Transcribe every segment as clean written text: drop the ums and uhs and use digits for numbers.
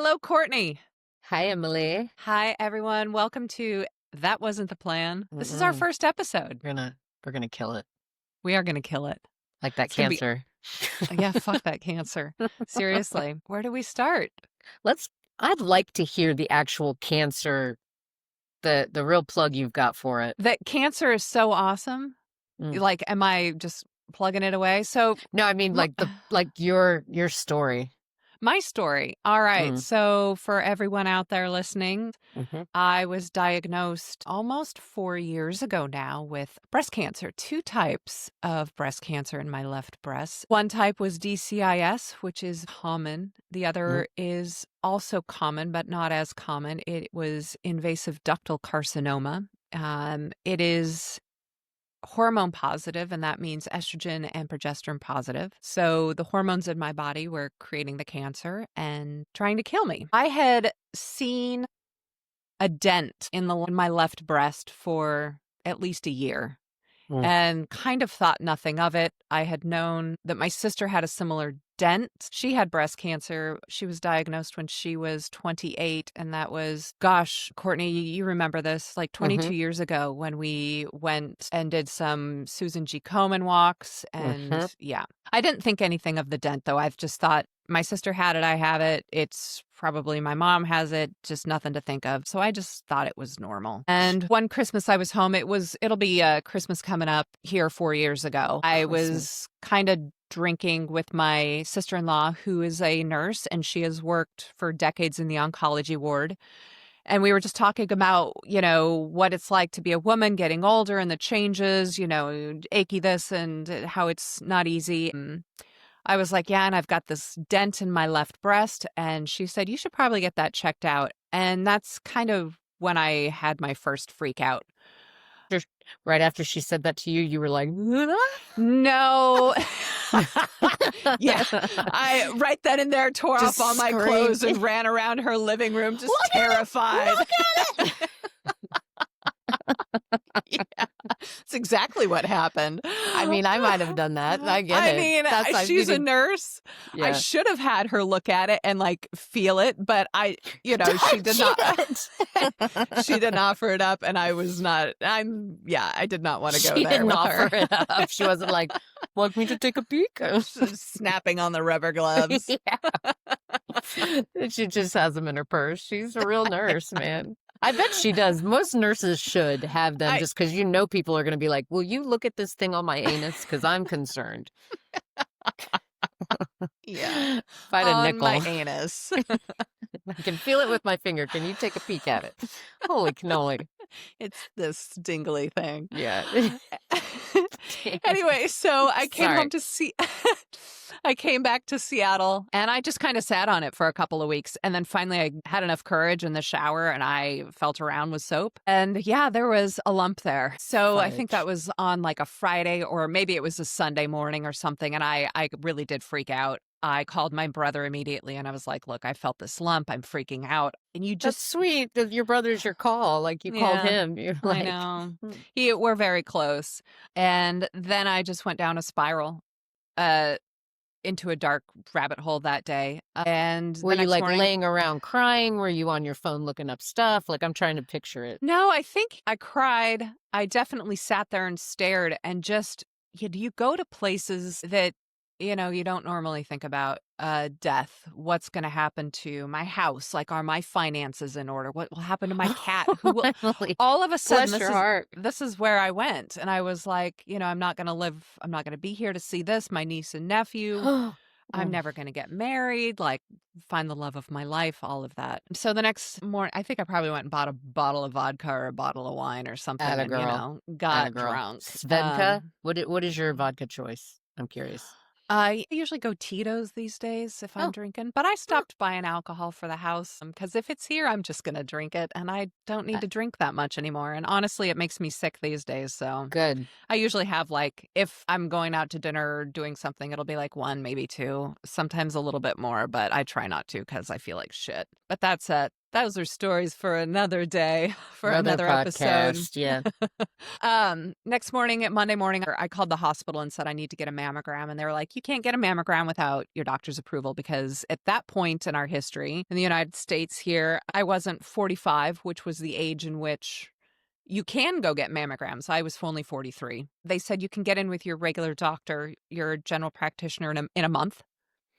Hello, Courtney. Hi, Emily. Hi, everyone. Welcome to That Wasn't the Plan. This is our Mm-mm. first episode. We're gonna kill it. We are going to kill it. Like that It's going to be, cancer. yeah, fuck that cancer. Seriously. Where do we start? Let's I'd like to hear the actual cancer, the real plug you've got for it. That cancer is so awesome. Mm. Like, am I just plugging it away? So, No, I mean m- your story. my story. All right. Mm. So, for everyone out there listening, Mm-hmm. I was diagnosed almost 4 years ago now with breast cancer, two types of breast cancer in my left breast. One type was DCIS, which is common. The Mm. other is also common, but not as common. It was invasive ductal carcinoma. It is hormone positive, and that means estrogen and progesterone positive. So the hormones in my body were creating the cancer and trying to kill me. I had seen a dent in my left breast for at least a year Mm. and kind of thought nothing of it. I had known that my sister had a similar dent. She had breast cancer. She was diagnosed when she was 28. And that was, gosh, Courtney, you remember this, like Mm-hmm. 22 years ago when we went and did some Susan G. Komen walks. And Mm-hmm. yeah, I didn't think anything of the dent, though. I've just thought my sister had it. I have it. It's probably my mom has it, just nothing to think of. So I just thought it was normal. And one Christmas I was home, it'll be Christmas coming up here 4 years ago. I Christmas. was kind of drinking with my sister-in-law, who is a nurse, and she has worked for decades in the oncology ward. And we were just talking about, what it's like to be a woman getting older and the changes, achy this and how it's not easy. I was like, yeah, and I've got this dent in my left breast. And she said, you should probably get that checked out. And that's kind of when I had my first freak out. Right after she said that to you, you were like, No. Yeah. I right then and there tore just off all my screamed. clothes and ran around her living room just terrified. Look at it! Yeah. It's exactly what happened. I mean, I might have done that. I get I it. mean, she's a nurse. I Yeah. should have had her look at it and like feel it, but she did not. She didn't offer it up, and I was not. I did not want to go She there didn't with offer her. it up. She wasn't like, want me to take a peek? Snapping on the rubber gloves. Yeah. She just has them in her purse. She's a real nurse, man. I bet she does. Most nurses should have them just because people are going to be like, will you look at this thing on my anus? Because I'm concerned. Yeah. If I had a On nickel, my anus. I can feel it with my finger. Can you take a peek at it? Holy cannoli. It's this dingly thing. Yeah. Anyway, so I came Sorry. home to see. I came back to Seattle and I just kind of sat on it for a couple of weeks. And then finally I had enough courage in the shower and I felt around with soap. And yeah, there was a lump there. So I think that was on like a Friday or maybe it was a Sunday morning or something. And I really did freak out. I called my brother immediately and I was like, look, I felt this lump. I'm freaking out. And you That's just, sweet that your brother's your call. Like you called him. You're like, I know. We're very close. And then I just went down a spiral. Into a dark rabbit hole that day. And were the you next like morning, laying around crying? Were you on your phone looking up stuff? Like I'm trying to picture it. no, I think I cried. I definitely sat there and stared and just, you go to places that, you don't normally think about death. What's going to happen to my house? Like, are my finances in order? What will happen to my cat? Who will, Emily, all of a sudden, bless your heart. this is where I went. And I was like, I'm not going to be here to see this. My niece and nephew. I'm never going to get married, like find the love of my life, all of that. So the next morning, I think I probably went and bought a bottle of vodka or a bottle of wine or something Atta and, girl. got Atta girl. drunk. Svedka? What is your vodka choice? I'm curious. I usually go Tito's these days if I'm drinking, but I stopped buying alcohol for the house because if it's here, I'm just going to drink it and I don't need to drink that much anymore. And honestly, it makes me sick these days. So Good. I usually have like, if I'm going out to dinner or doing something, it'll be like one, maybe two, sometimes a little bit more, but I try not to because I feel like shit. But that's Those are stories for another day, for Another another episode. podcast, yeah. Next morning, Monday morning, I called the hospital and said I need to get a mammogram. And they were like, you can't get a mammogram without your doctor's approval because at that point in our history in the United States here, I wasn't 45, which was the age in which you can go get mammograms. I was only 43. They said you can get in with your regular doctor, your general practitioner in a month.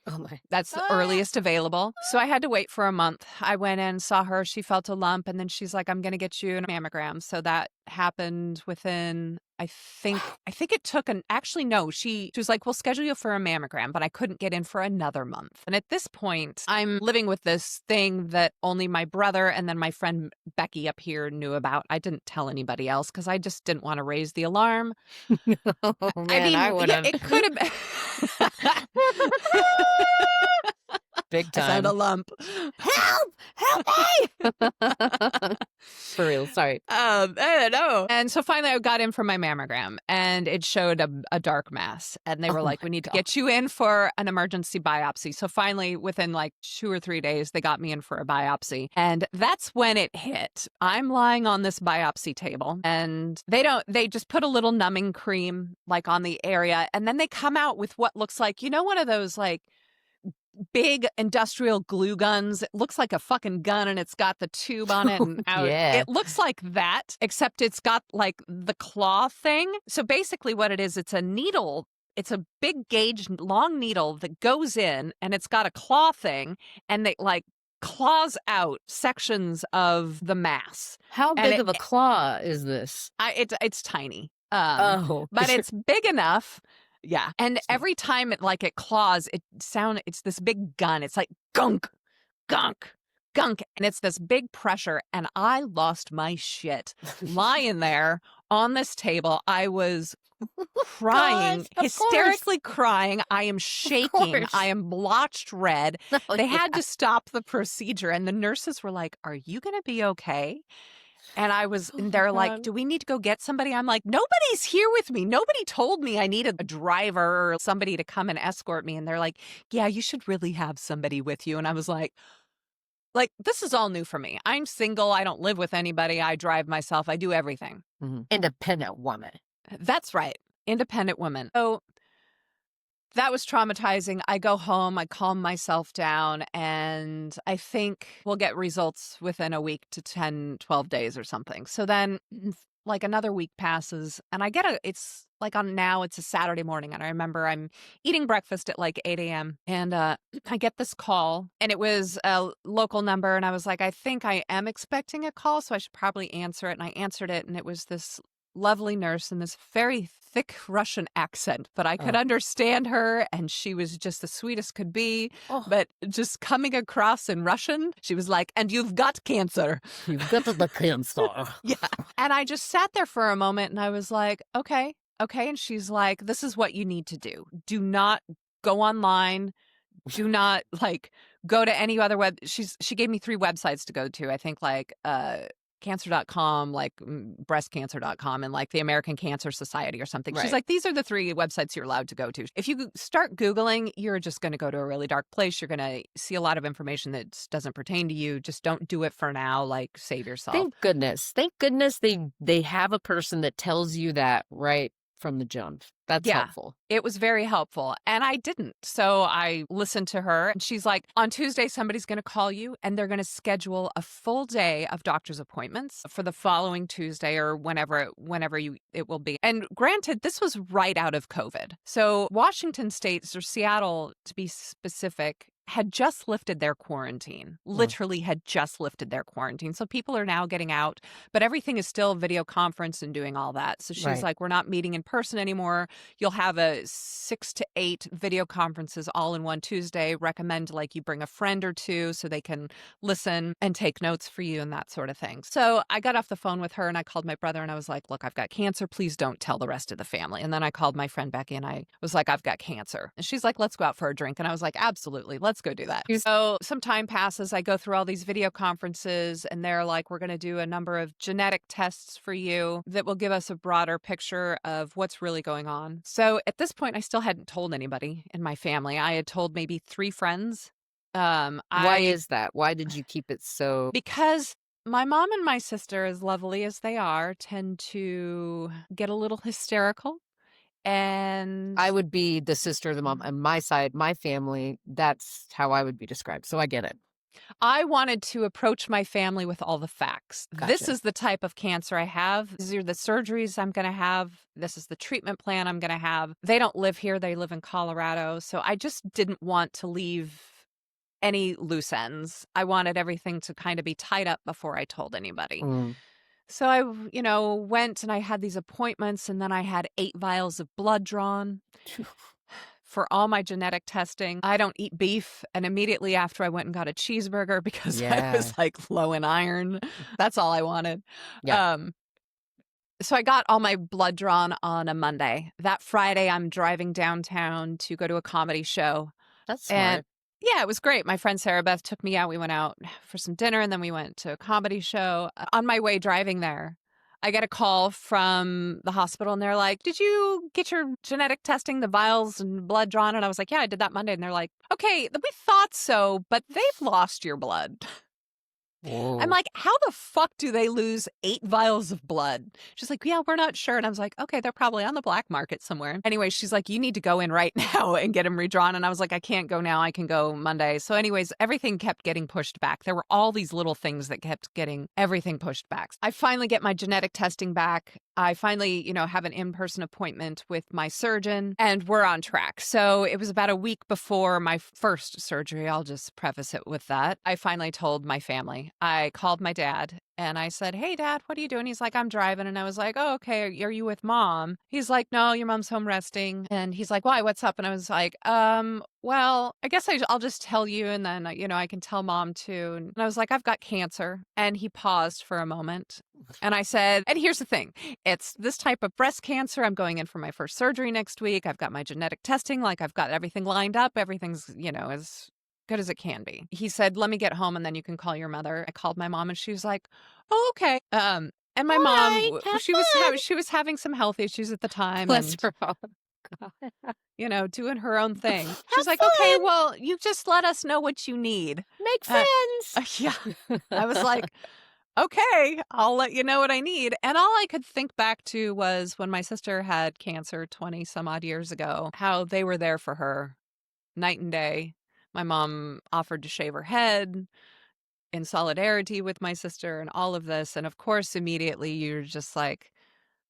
Oh my. That's the Ah. earliest available. So I had to wait for a month. I went in, saw her, she felt a lump, and then she's like, I'm gonna get you a mammogram. So that happened within I think it took actually no, she was like, we'll schedule you for a mammogram, but I couldn't get in for another month. And at this point, I'm living with this thing that only my brother and then my friend Becky up here knew about. I didn't tell anybody else because I just didn't want to raise the alarm. Oh I man, I mean, would yeah, have. it could have been. Big I found a time. lump. Help! Help me! For real, sorry. I don't know. And so finally I got in for my mammogram and it showed a dark mass. And they were Oh like, my we need to God. get you in for an emergency biopsy. So finally, within like 2 or 3 days, they got me in for a biopsy. And that's when it hit. I'm lying on this biopsy table and they just put a little numbing cream like on the area. And then they come out with what looks like, one of those like big industrial glue guns. It looks like a fucking gun and it's got the tube on it and out. Yeah. It looks like that, except it's got like the claw thing. So basically what it is, it's a needle. It's a big gauge long needle that goes in and it's got a claw thing and they like claws out sections of the mass. How And big of a claw is this? it's tiny. Oh. But it's big enough. Yeah. And every time it claws, it's this big gun. It's like gunk, gunk, gunk. And it's this big pressure. And I lost my shit lying there on this table. I was crying, Gosh, of hysterically crying. I am shaking. course. I am blotched red. Oh, They yeah. had to stop the procedure. And the nurses were like, are you going to be okay? And Oh my they're like, God. do we need to go get somebody? I'm like, nobody's here with me. Nobody told me I needed a driver or somebody to come and escort me. And they're like, yeah, you should really have somebody with you. And I was like, this is all new for me. I'm single. I don't live with anybody. I drive myself. I do everything. Mhm. Independent woman. That's right. Independent woman. So that was traumatizing. I go home, I calm myself down, and I think we'll get results within a week to 10, 12 days or something. So then, like, another week passes, and it's like it's a Saturday morning, and I remember I'm eating breakfast at like 8 a.m., and I get this call, and it was a local number, and I was like, I think I am expecting a call, so I should probably answer it, and I answered it, and it was this lovely nurse in this very thick Russian accent, but I could Oh. understand her and she was just the sweetest could be. Oh. But just coming across in Russian, she was like, and you've got cancer. You've got the cancer. Yeah. And I just sat there for a moment and I was like, okay. And she's like, this is what you need to do. Do not go online. Do not like go to any other she gave me 3 websites to go to. I think like cancer.com, like breastcancer.com, and like the American Cancer Society or something. Right. She's like, these are the 3 websites you're allowed to go to. If you start Googling, you're just going to go to a really dark place. You're going to see a lot of information that doesn't pertain to you. Just don't do it for now. Like, save yourself. Thank goodness. Thank goodness they have a person that tells you that right from the jump. That's helpful. It was very helpful. And I didn't. So I listened to her and she's like, on Tuesday, somebody's going to call you and they're going to schedule a full day of doctor's appointments for the following Tuesday or whenever it will be. And granted, this was right out of COVID. So Washington State, or Seattle to be specific, had just lifted their quarantine, literally had just lifted their quarantine. So people are now getting out, but everything is still video conference and doing all that. So she's like, we're not meeting in person anymore. You'll have a 6 to 8 video conferences all in one Tuesday. Recommend like you bring a friend or 2 so they can listen and take notes for you and that sort of thing. So I got off the phone with her and I called my brother and I was like, look, I've got cancer. Please don't tell the rest of the family. And then I called my friend Becky and I was like, I've got cancer. And she's like, let's go out for a drink. And I was like, absolutely. Let's go do that. So some time passes. I go through all these video conferences and they're like, we're going to do a number of genetic tests for you that will give us a broader picture of what's really going on. So at this point, I still hadn't told anybody in my family. I had told maybe 3 friends Why I is that? Why did you keep it so because my mom and my sister, as lovely as they are, tend to get a little hysterical. And I would be the sister, the mom, on my side, my family, that's how I would be described. So I get it. I wanted to approach my family with all the facts. This Gotcha. is the type of cancer I have. These are the surgeries I'm going to have. This is the treatment plan I'm going to have. They don't live here, they live in Colorado. So I just didn't want to leave any loose ends. I wanted everything to kind of be tied up before I told anybody. Mm. So I, went and I had these appointments, and then I had 8 vials of blood drawn for all my genetic testing. I don't eat beef. And immediately after, I went and got a cheeseburger because I Yeah. was like low in iron. That's all I wanted. Yeah. Um, so I got all my blood drawn on a Monday. That Friday, I'm driving downtown to go to a comedy show. That's And smart. yeah, it was great. My friend Sarah Beth took me out. We went out for some dinner and then we went to a comedy show. On my way driving there, I get a call from the hospital and they're like, "Did you get your genetic testing, the vials and blood drawn?" And I was like, "Yeah, I did that Monday." And they're like, "Okay, we thought so, but they've lost your blood." I'm Whoa. like, how the fuck do they lose 8 vials of blood? She's like, yeah, we're not sure. And I was like, okay, they're probably on the black market somewhere. Anyway, she's like, you need to go in right now and get them redrawn. And I was like, I can't go now. I can go Monday. So anyways, everything kept getting pushed back. There were all these little things that kept getting everything pushed back. I finally get my genetic testing back. I finally, have an in-person appointment with my surgeon and we're on track. So it was about a week before my first surgery. I'll just preface it with that. I finally told my family. I called my dad and I said, "Hey, Dad, what are you doing?" He's like, "I'm driving." And I was like, "Oh, okay. Are you with Mom?" He's like, "No, your mom's home resting." And he's like, "Why? What's up?" And I was like, well, I guess I'll just tell you and then, I can tell Mom too." And I was like, "I've got cancer." And he paused for a moment. And I said, "And here's the thing. It's this type of breast cancer. I'm going in for my first surgery next week. I've got my genetic testing. Like, I've got everything lined up. Everything's, as good as it can be." He said, "Let me get home and then you can call your mother." I called my mom and she was like, "Oh, okay." And All my mom, right. Have she was having some health issues at the fun. time Bless and, her heart. God. doing her own thing. She's Have like, "Okay, fun. well, you just let us know what you need." Make Uh, friends. yeah. I was like, "Okay, I'll let you know what I need." And all I could think back to was when my sister had cancer 20 some odd years ago, how they were there for her night and day. My mom offered to shave her head in solidarity with my sister and all of this. And of course, immediately you're just like,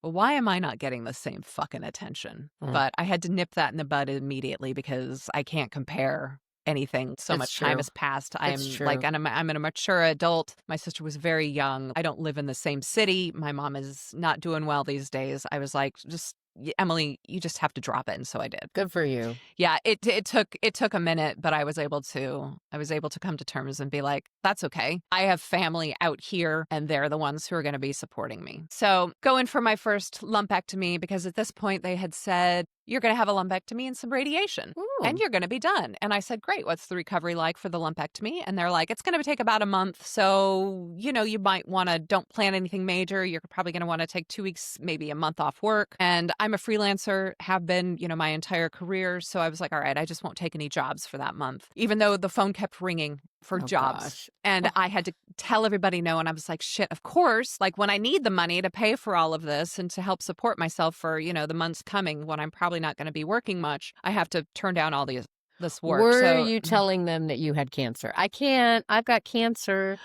well, why am I not getting the same fucking attention? Mm, But I had to nip that in the bud immediately because I can't compare anything. So it's much time true. has passed. It's I'm like, true. and I'm a mature adult. My sister was very young. I don't live in the same city. My mom is not doing well these days. I was like, just Emily, you just have to drop it. And so I did. Good for you. Yeah, it took a minute, but I was able to come to terms and be like, that's okay. I have family out here and they're the ones who are going to be supporting me. So, going for my first lumpectomy because at this point they had said, "You're going to have a lumpectomy and some radiation and Ooh. you're going to be done." And I said, "Great, what's the recovery like for the lumpectomy?" And they're like, "It's going to take about a month. So, you might want to don't plan anything major. You're probably going to want to take 2 weeks, maybe a month off work." And I'm a freelancer, have been, my entire career. So I was like, all right, I just won't take any jobs for that month, even though the phone kept ringing for Oh jobs. gosh. And Oh, I had to tell everybody no. And I was like, shit, of course. Like when I need the money to pay for all of this and to help support myself for, the months coming when I'm probably not going to be working much, I have to turn down all this work. were So you telling them that you had cancer? I can't. I've got cancer.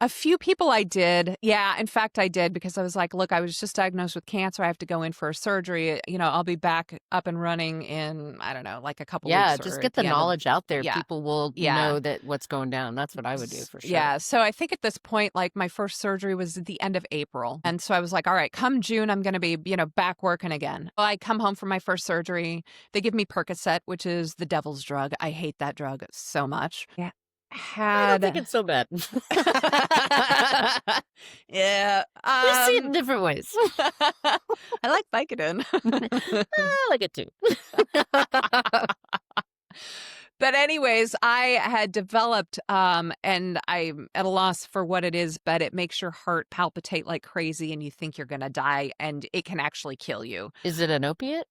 a few people I did. Yeah, in fact, I did because I was like, look, I was just diagnosed with cancer. I have to go in for a surgery. I'll be back up and running in, I don't know, like a couple Yeah, weeks just or get at the the end of, knowledge out there. yeah, People will yeah. know that what's going down. That's what I would do for sure. Yeah, so I think at this point, like my first surgery was at the end of April. And so I was like, all right, come June, I'm going to be, back working again. Well, I come home from my first surgery. They give me Percocet, which is the devil's drug. I hate that drug so much. Yeah. I don't think Had it's so bad. yeah. We see it in different ways. I like Vicodin. I like it too. But anyways, I had developed, and I'm at a loss for what it is, but it makes your heart palpitate like crazy and you think you're going to die and it can actually kill you. Is it an opiate?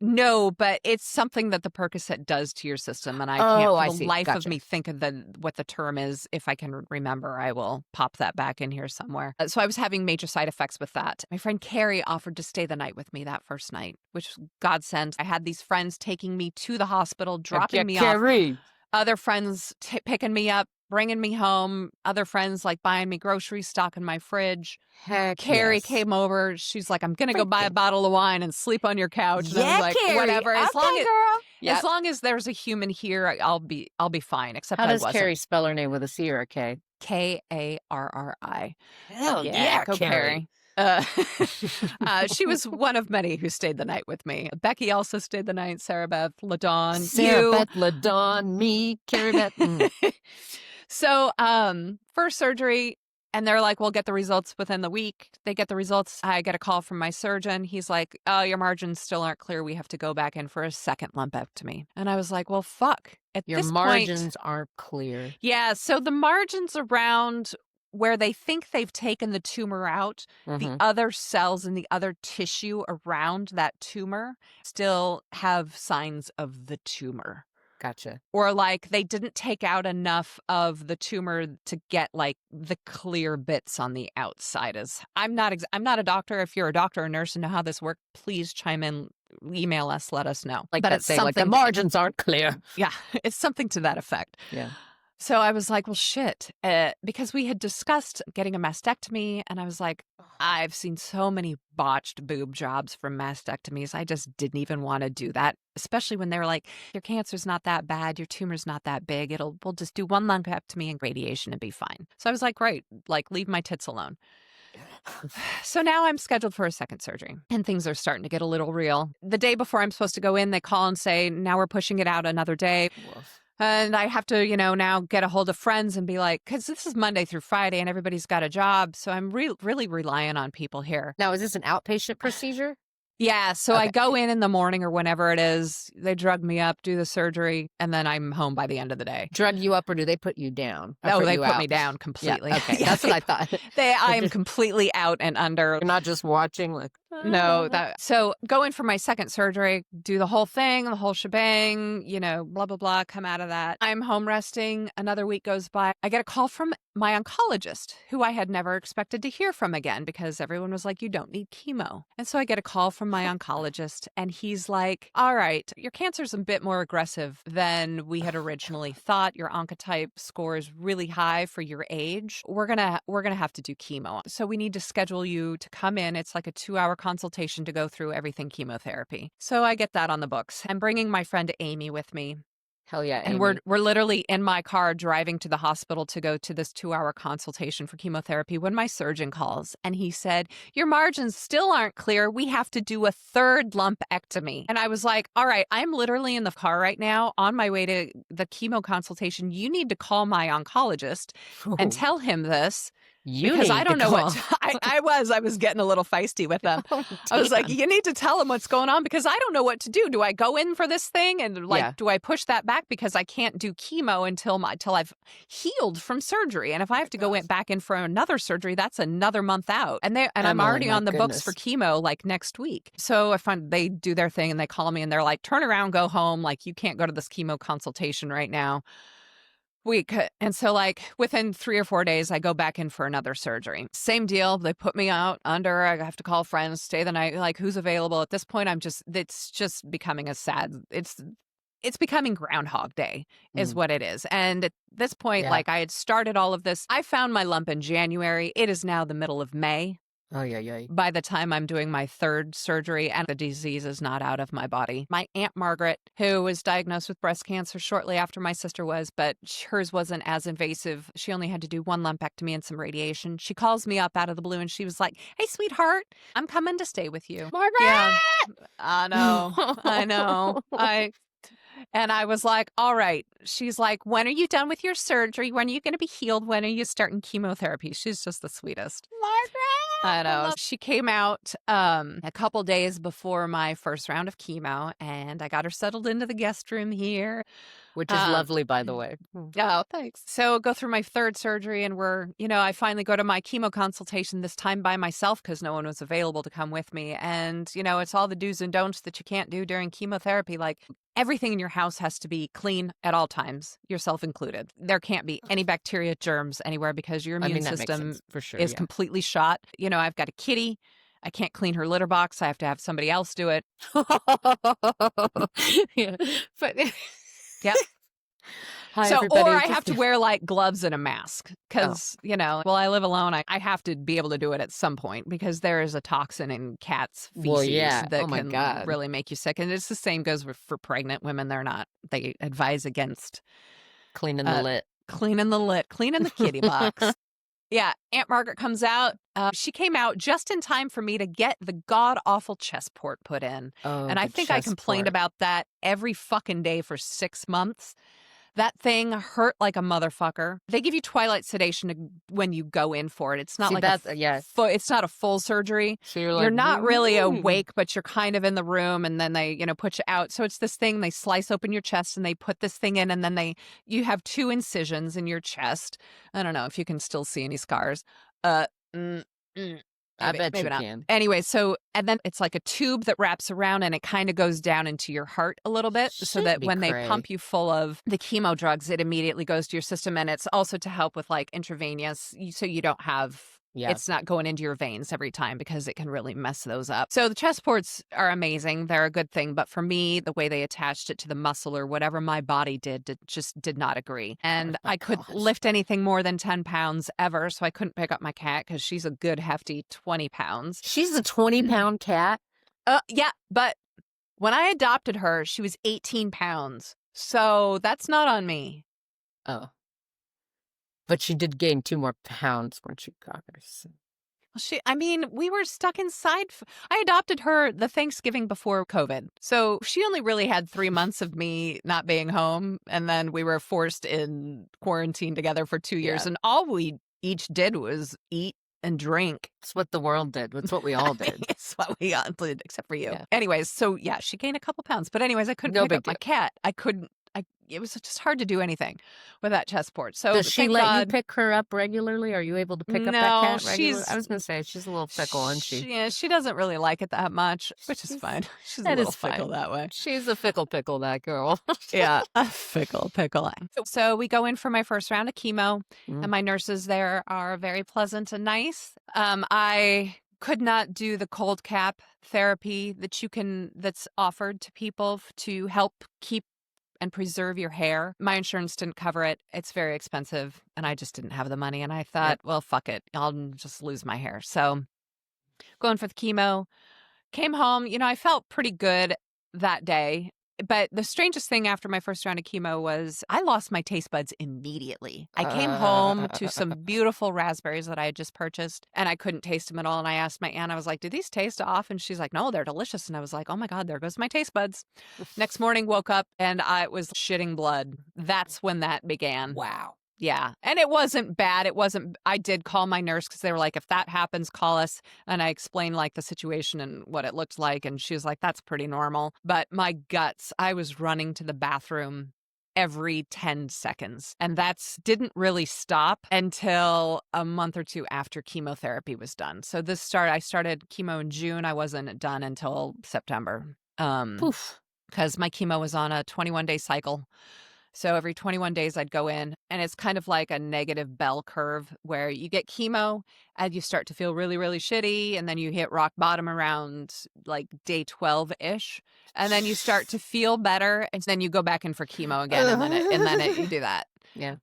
No, but it's something that the Percocet does to your system, and I can't Oh, for I the see. life of Gotcha. me think of what the term is. If I can remember, I will pop that back in here somewhere. So I was having major side effects with that. My friend Carrie offered to stay the night with me that first night, which was godsend. I had these friends taking me to the hospital, dropping me off, Carrie. other friends picking me up, bringing me home, other friends like buying me groceries, stocking my fridge. Heck Carrie yes. came over. She's like, "I'm gonna go buy a Freaking. bottle of wine and sleep on your couch." And I was Yeah, like, Carrie. "Whatever. Okay, girl. As Yep. long as there's a human here, I'll be fine." Except How I does wasn't. Carrie spell her name, with a C or a K? Karri. Hell Yeah, yeah, go Carrie. Carrie. She was one of many who stayed the night with me. Becky also stayed the night. Sarah Beth, Ladon, Sarah you. Beth, LaDawn, me, Carrie Beth. So, first surgery, and they're like, "We'll get the results within the week." They get the results. I get a call from my surgeon. He's like, "Oh, your margins still aren't clear. We have to go back in for a second lumpectomy." And I was like, "Well, fuck." At Your this point, margins aren't clear. yeah. So the margins around where they think they've taken the tumor out, the Mm-hmm. other cells and the other tissue around that tumor still have signs of the tumor. Gotcha. Or like they didn't take out enough of the tumor to get like the clear bits on the outside. As I'm not a doctor. If you're a doctor or nurse and know how this works, please chime in, email us, let us know. Like But that it's saying, like the something, margins aren't clear. yeah, it's something to that effect. Yeah. So I was like, well, shit, because we had discussed getting a mastectomy, and I was like, I've seen so many botched boob jobs from mastectomies. I just didn't even want to do that, especially when they were like, your cancer's not that bad, your tumor's not that big. We'll just do one lumpectomy and radiation and be fine. So I was like, great, like leave my tits alone. So now I'm scheduled for a second surgery, and things are starting to get a little real. The day before I'm supposed to go in, they call and say, now we're pushing it out another day. Woof. And I have to, now get a hold of friends and be like, because this is Monday through Friday and everybody's got a job. So I'm really relying on people here. Now, is this an outpatient procedure? Yeah. So I Okay. go in the morning or whenever it is. They drug me up, do the surgery, and then I'm home by the end of the day. Drug you up, or do they put you down? Oh, they you put out? me down Yeah. completely. Okay. Yeah, That's what I thought. I You're am completely out and under. not just watching, like, No, so go in for my second surgery, do the whole thing, the whole shebang, blah, blah, blah, come out of that. I'm home resting. Another week goes by. I get a call from my oncologist, who I had never expected to hear from again because everyone was like, you don't need chemo. And so I get a call from my oncologist, and he's like, all right, your cancer's a bit more aggressive than we had originally thought. Your oncotype score is really high for your age. We're gonna have to do chemo. So we need to schedule you to come in. It's like a 2-hour consultation to go through everything chemotherapy. So I get that on the books. I'm bringing my friend Amy with me. Hell yeah, And Amy. we're literally in my car driving to the hospital to go to this 2-hour consultation for chemotherapy when my surgeon calls, and he said, your margins still aren't clear. We have to do a third lumpectomy. And I was like, all right, I'm literally in the car right now on my way to the chemo consultation. You need to call my oncologist and tell him this. You Because need I don't to know call. I was getting a little feisty with them. Oh, I was like, damn. you need to tell him what's going on because I don't know what to do. Do I go in for this thing and Yeah. do I push that back because I can't do chemo until I've healed from surgery? And if I have to go back in for another surgery, that's another month out. And I'm Emily, already my on the books for goodness. chemo like next week. So they do their thing and they call me and they're like, turn around, go home. Like, you can't go to this chemo consultation right now. And so within 3 or 4 days, I go back in for another surgery. Same deal. They put me out under, I have to call friends, stay the night, like who's available. At this point, it's just becoming it's becoming Groundhog Day is what it is. And at this point, Yeah. I had started all of this. I found my lump in January. It is now the middle of May. Oh, yeah. By the time I'm doing my third surgery, and the disease is not out of my body. My Aunt Margaret, who was diagnosed with breast cancer shortly after my sister was, but hers wasn't as invasive. She only had to do one lumpectomy and some radiation. She calls me up out of the blue and she was like, hey, sweetheart, I'm coming to stay with you. Margaret! Yeah, I know. I know. And I was like, all right. She's like, when are you done with your surgery? When are you going to be healed? When are you starting chemotherapy? She's just the sweetest. Margaret! I know. She came out a couple days before my first round of chemo, and I got her settled into the guest room here. which is lovely, by the way. Oh, thanks. So go through my third surgery and I finally go to my chemo consultation this time by myself because no one was available to come with me. And, it's all the do's and don'ts that you can't do during chemotherapy. Like everything in your house has to be clean at all times, yourself included. There can't be any bacteria, germs anywhere because your immune that makes system sense, for sure, is yeah. completely shot. I've got a kitty. I can't clean her litter box. I have to have somebody else do it. Yeah. But Yep. Hi, So, everybody. or I have to wear like gloves and a mask because, I live alone. I have to be able to do it at some point because there is a toxin in cats' feces Well, yeah. that Oh my can God. really make you sick. And it's the same goes for pregnant women. They advise against cleaning the lit. Cleaning the kitty box. Yeah, Aunt Margaret comes out. She came out just in time for me to get the god-awful chest port put in. Oh, And I think I complained about that every fucking day for 6 months. That thing hurt like a motherfucker. They give you twilight sedation when you go in for it. It's not it's not a full surgery. So you're not really awake, but you're kind of in the room, and then they, put you out. So it's this thing, they slice open your chest and they put this thing in, and then you have 2 incisions in your chest. I don't know if you can still see any scars. I bet maybe you not. can. Anyway, and then it's like a tube that wraps around and it kind of goes down into your heart a little bit so that when they pump you full of the chemo drugs, it immediately goes to your system. And it's also to help with like intravenous, so you don't have, it's not going into your veins every time because it can really mess those up. So the chest ports are amazing. They're a good thing. But for me, the way they attached it to the muscle or whatever my body just did not agree. And I couldn't lift anything more than 10 pounds ever. So I couldn't pick up my cat because she's a good hefty 20 pounds. She's a 20-pound cat? Yeah, but when I adopted her, she was 18 pounds. So that's not on me. Oh. But she did gain 2 more pounds when she got her. So. We were stuck inside. I adopted her the Thanksgiving before COVID. So she only really had 3 months of me not being home. And then we were forced in quarantine together for 2 years. And all we each did was eat and drink. It's what the world did. It's what we all did. It's what we all did, except for you. Yeah. Anyways, so yeah, she gained a couple pounds. But anyways, I couldn't pick up my cat. It was just hard to do anything with that chest port. So does she let you pick her up regularly? Are you able to pick up that cat regularly? I was going to say, she's a little fickle, isn't she? Yeah, she doesn't really like it that much, which is fine. She's a little fickle that way. She's a fickle pickle, that girl. Yeah, a fickle pickle. So we go in for my first round of chemo, and my nurses there are very pleasant and nice. I could not do the cold cap therapy that's offered to people to help keep and preserve your hair. My insurance didn't cover it. It's very expensive, and I just didn't have the money. And I thought, well, fuck it. I'll just lose my hair. So going for the chemo, came home. I felt pretty good that day. But the strangest thing after my first round of chemo was I lost my taste buds immediately. I came home to some beautiful raspberries that I had just purchased, and I couldn't taste them at all. And I asked my aunt, I was like, do these taste off? And she's like, no, they're delicious. And I was like, oh my God, there goes my taste buds. Next morning, woke up and I was shitting blood. That's when that began. Wow. Yeah. And it wasn't bad. I did call my nurse because they were like, if that happens, call us. And I explained like the situation and what it looked like. And she was like, that's pretty normal. But my guts, I was running to the bathroom every 10 seconds. And didn't really stop until a month or 2 after chemotherapy was done. So I started chemo in June. I wasn't done until September. Poof. Because my chemo was on a 21-day cycle. So every 21 days I'd go in, and it's kind of like a negative bell curve where you get chemo and you start to feel really, really shitty. And then you hit rock bottom around like day 12-ish. And then you start to feel better. And then you go back in for chemo again. And then you do that. Yeah.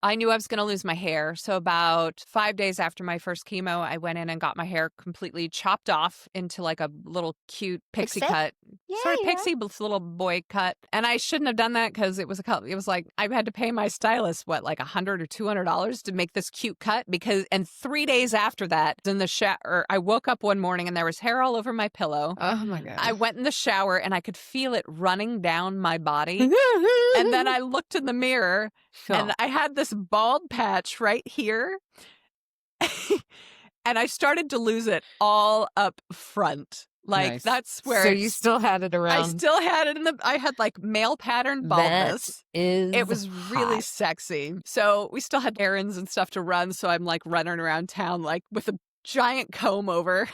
I knew I was going to lose my hair. So about 5 days after my first chemo, I went in and got my hair completely chopped off into like a little cute pixie cut. Yeah, sort of pixie, but little boy cut. And I shouldn't have done that because it was like I had to pay my stylist, like $100 or $200 to make this cute cut and 3 days after that, in the shower, I woke up one morning and there was hair all over my pillow. Oh my God. I went in the shower and I could feel it running down my body. And then I looked in the mirror and I had this bald patch right here. And I started to lose it all up front. Like, Nice. that's where So you still had it I around. still had it I had, like, male pattern That baldness. It is was really hot. sexy. So, we still had errands and stuff to run, so I'm, like, running around town, like, with a giant comb over.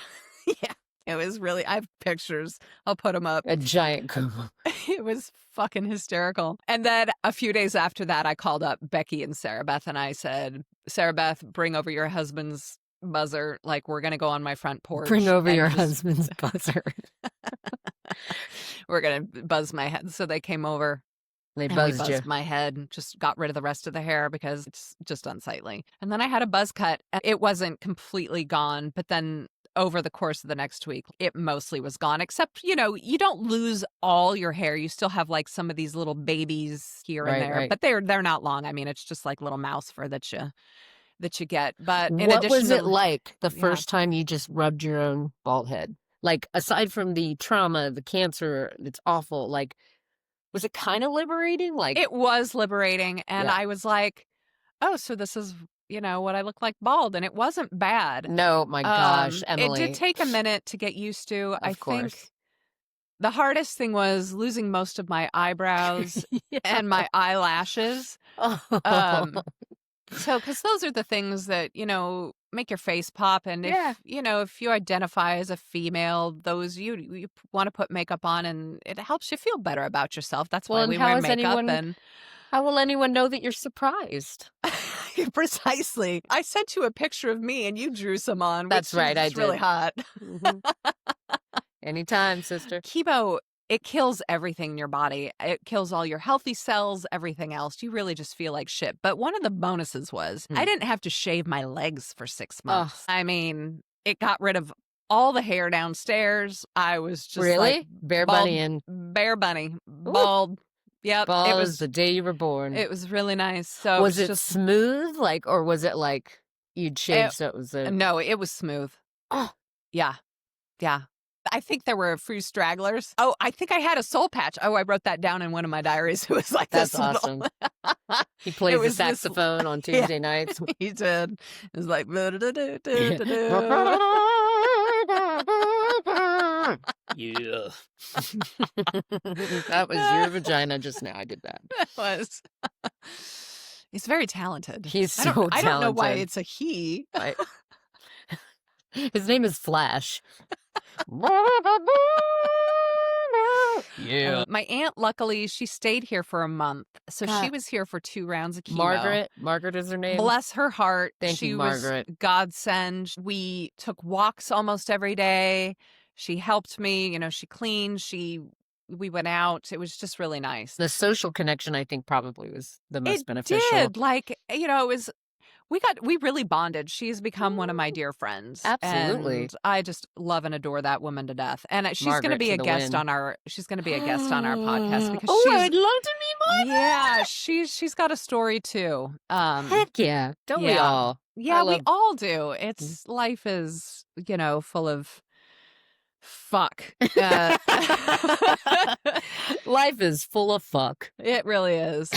Yeah, it was really I have pictures. I'll put them up. A giant comb. It was fucking hysterical. And then a few days after that, I called up Becky and Sarah Beth, and I said, "Sarah Beth, bring over your husband's buzzer. Like, we're gonna go on my front porch Bring over and your just husband's buzzer. we're gonna buzz my head." So they came over They and we buzzed you. buzzed my head and just got rid of the rest of the hair because it's just unsightly. And then I had a buzz cut. It wasn't completely gone, but then over the course of the next week, it mostly was gone, except, you don't lose all your hair. You still have like some of these little babies here and Right, there, right. but they're not long. I mean, it's just like little mouse fur that you get. But in What addition was it to like the yeah, first time you just rubbed your own bald head? Like, aside from the trauma, the cancer, it's awful. Like, was it kind of liberating? Like, it was liberating. And yeah. I was like, oh, so this is, what I look like bald. And it wasn't bad. No, my gosh, It did Emily. take a minute to get used to. I Of think course. the hardest thing was losing most of my eyebrows Yeah. and my eyelashes. Oh. So, because those are the things that, make your face pop. And Yeah. if you identify as a female, those you want to put makeup on and it helps you feel better about yourself. That's Well, why and we wear makeup. how will anyone know that you're surprised? Precisely. I sent you a picture of me and you drew some on, That's which right, I is really did. hot. Mhm. Anytime, sister. Chemo, it kills everything in your body. It kills all your healthy cells, everything else. You really just feel like shit. But one of the bonuses was I didn't have to shave my legs for 6 months. I mean, it got rid of all the hair downstairs. I was just Really? like Bare bald, bunny and bare bunny, Ooh. bald. Yep, bald as the day you were born. it was really nice. So Was it just smooth, like, or was it like you'd shave so it was a... no, it was smooth. Oh, Yeah. Yeah. I think there were a few stragglers. Oh, I think I had a soul patch. Oh, I wrote that down in one of my diaries. It was like that's this. awesome. He It plays the was this- saxophone on Tuesday nights. He did. It was like Yeah. That was your vagina just now. I did that. It was. He's very talented. He's I so don't know why talented. it's a he. Right. His name is Flash. Yeah. My aunt, luckily, she stayed here for a month. So she God. was here for 2 rounds of chemo. Margaret is her name. Bless her heart. Thank She you, was Margaret. godsend. We took walks almost every day. She helped me, she cleaned, we went out. It was just really nice. The social connection, I think, probably was the most It beneficial. did. Like, it was we really bonded. She's become one of my dear friends. Absolutely. And I just love and adore that woman to death. And she's going to Margaret be for a the guest win. on our podcast because Oh, she's I'd love to meet Margaret. yeah, she's got a story too. Heck yeah. Don't we yeah. all? Yeah, we love- all do. It's life is, full of fuck. Life is full of fuck. It really is.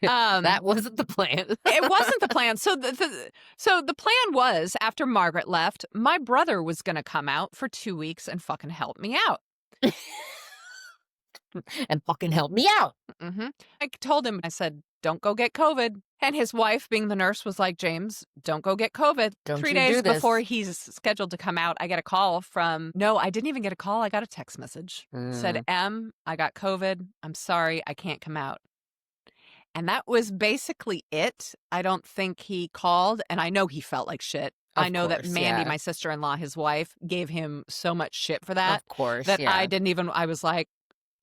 That wasn't the plan. It wasn't the plan. So the plan was after Margaret left, my brother was going to come out for 2 weeks and fucking help me out. And fucking help me out. Mm-hmm. I told him, I said, don't go get COVID. And his wife, being the nurse, was like, James, don't go get COVID. Don't 3 you days do this. before he's scheduled to come out, I get a call no, I didn't even get a call. I got a text message. Said, I got COVID. I'm sorry. I can't come out. And that was basically it. I don't think he called. And I know he felt like shit. I know that Mandy, my sister-in-law, his wife, gave him so much shit for that. Of course, That yeah. I was like,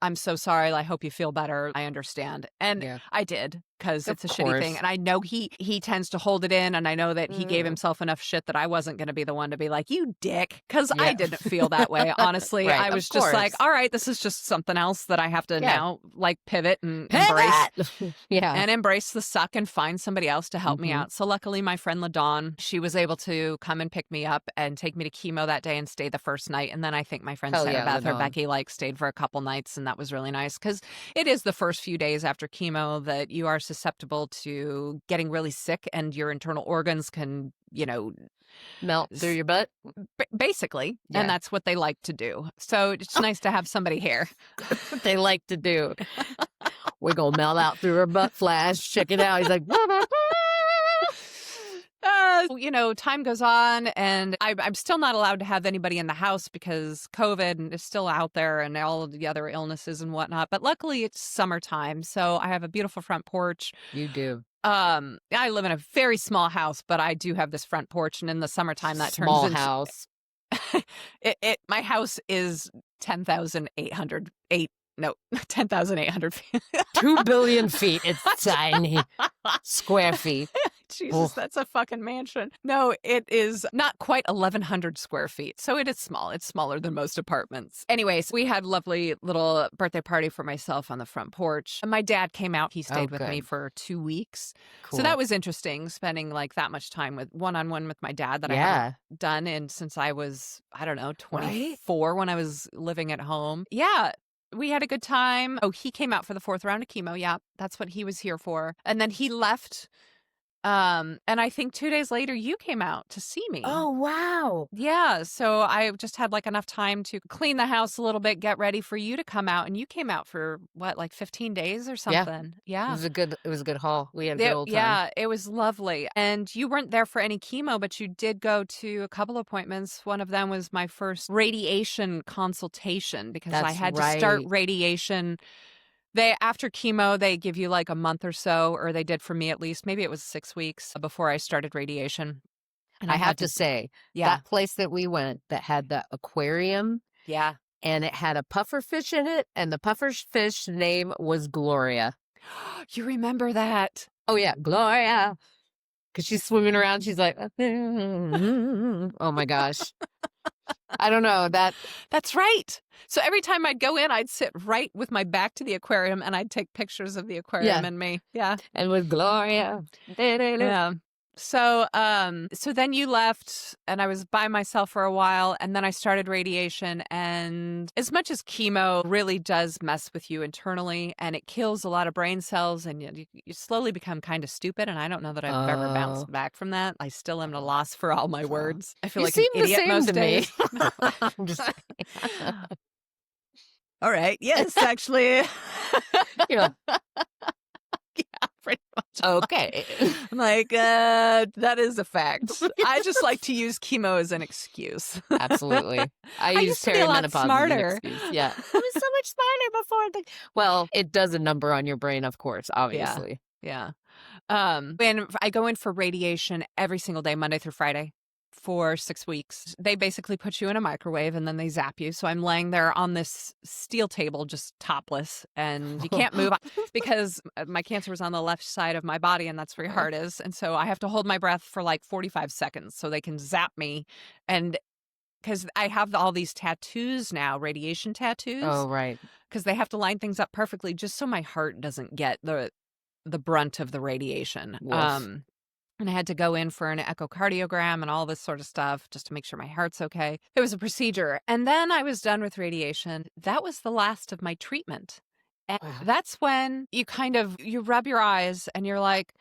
I'm so sorry. I hope you feel better. I understand. And I did, because it's a shitty thing. And I know he tends to hold it in. And I know that he gave himself enough shit that I wasn't going to be the one to be like, you dick. Because I didn't feel that way. Honestly, Right, I was just like, all right, this is just something else that I have to now like pivot and embrace. And embrace the suck and find somebody else to help me out. So luckily my friend LaDawn, she was able to come and pick me up and take me to chemo that day and stay the first night. And then I think my friend Sarah Beth or Becky stayed for a couple nights, and that was really nice because it is the first few days after chemo that you are susceptible to getting really sick and your internal organs can Melt through s- your butt? basically. And Yeah. that's what they like to do. So it's nice to have somebody here. That's what they like to do. We're going to melt out through her butt flash. Check it out. He's like, Time goes on, and I'm still not allowed to have anybody in the house because COVID is still out there and all of the other illnesses and whatnot. But luckily, it's summertime, so I have a beautiful front porch. you do. I live in a very small house, but I do have this front porch, and in the summertime, that turns Small into house. my house is 10,808. No, 10,800 feet. 2 billion feet. It's tiny. Square feet. Jesus, that's a fucking mansion. No, it is not quite 1,100 square feet. So it is small. It's smaller than most apartments. Anyways, we had a lovely little birthday party for myself on the front porch. My dad came out. He stayed with me good. for 2 weeks. Cool. So that was interesting, spending like that much time with one-on-one with my dad that I haven't done in since I was, I don't know, 24 when I was living at home. Yeah. We had a good time. Oh, he came out for the 4th round of chemo. Yeah, that's what he was here for. And then he left. And I think 2 days later, you came out to see me. Oh, wow. Yeah. So I just had like enough time to clean the house a little bit, get ready for you to come out. And you came out for what, like 15 days or something? Yeah. It was a good haul. We had a good old time. Yeah, it was lovely. And you weren't there for any chemo, but you did go to a couple appointments. One of them was my first radiation consultation because I That's had to start right. radiation. After chemo, they give you like a month or so, or they did for me at least. Maybe it was 6 weeks before I started radiation. And I I have had to say, yeah, that place that we went that had the aquarium yeah. and it had a puffer fish in it, and the puffer fish name was Gloria. You remember that? Oh, yeah, Gloria. Because she's swimming around. She's like, oh my gosh. I don't know. That's right. So every time I'd go in, I'd sit right with my back to the aquarium and I'd take pictures of the aquarium and me. Yeah. And with Gloria. Yeah. So then you left and I was by myself for a while and then I started radiation, and as much as chemo really does mess with you internally and it kills a lot of brain cells and you slowly become kind of stupid, and I don't know that I've ever bounced back from that. I still am at a loss for all my words. I feel You like an seem the idiot same most to me. days. I'm just All right. Yes, actually. yeah. Yeah, pretty much. Okay. I'm like, that is a fact. I just like to use chemo as an excuse. Absolutely. I use used to be a lot perimenopause as an smarter. excuse. Yeah. I was so much smarter before. Well, it does a number on your brain, of course, obviously. Yeah. And I go in for radiation every single day, Monday through Friday, for 6 weeks. They basically put you in a microwave and then they zap you. So I'm laying there on this steel table, just topless, and you can't move because my cancer was on the left side of my body and that's where your heart is. And so I have to hold my breath for like 45 seconds so they can zap me. And because I have all these tattoos now, radiation tattoos. Oh, right. Because they have to line things up perfectly just so my heart doesn't get the brunt of the radiation. And I had to go in for an echocardiogram and all this sort of stuff just to make sure my heart's okay. It was a procedure. And then I was done with radiation. That was the last of my treatment. And that's when you rub your eyes and you're like,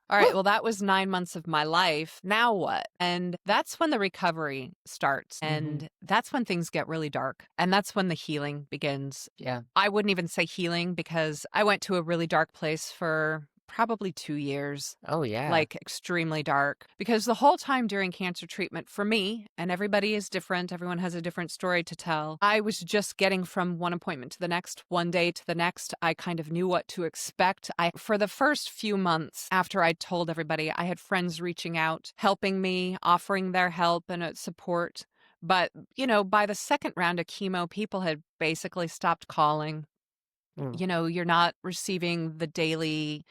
all right, well, that was 9 months of my life. Now what? And that's when the recovery starts. And that's when things get really dark. And that's when the healing begins. Yeah. I wouldn't even say healing because I went to a really dark place for probably 2 years. Oh, yeah. Like extremely dark. Because the whole time during cancer treatment for me, and everybody is different, everyone has a different story to tell, I was just getting from one appointment to the next, one day to the next. I kind of knew what to expect. For the first few months after I told everybody, I had friends reaching out, helping me, offering their help and support. But, by the second round of chemo, people had basically stopped calling. You're not receiving the daily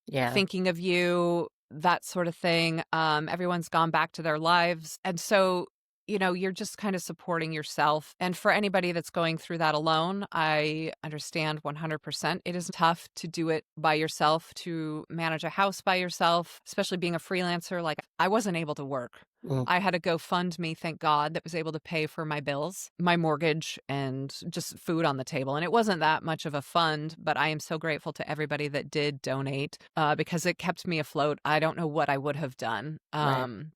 thinking of you, that sort of thing. Everyone's gone back to their lives. And so, you're just kind of supporting yourself. And for anybody that's going through that alone, I understand 100%. It is tough to do it by yourself, to manage a house by yourself, especially being a freelancer. Like, I wasn't able to work. I had a GoFundMe, thank God, that was able to pay for my bills, my mortgage, and just food on the table. And it wasn't that much of a fund, but I am so grateful to everybody that did donate because it kept me afloat. I don't know what I would have done. Right.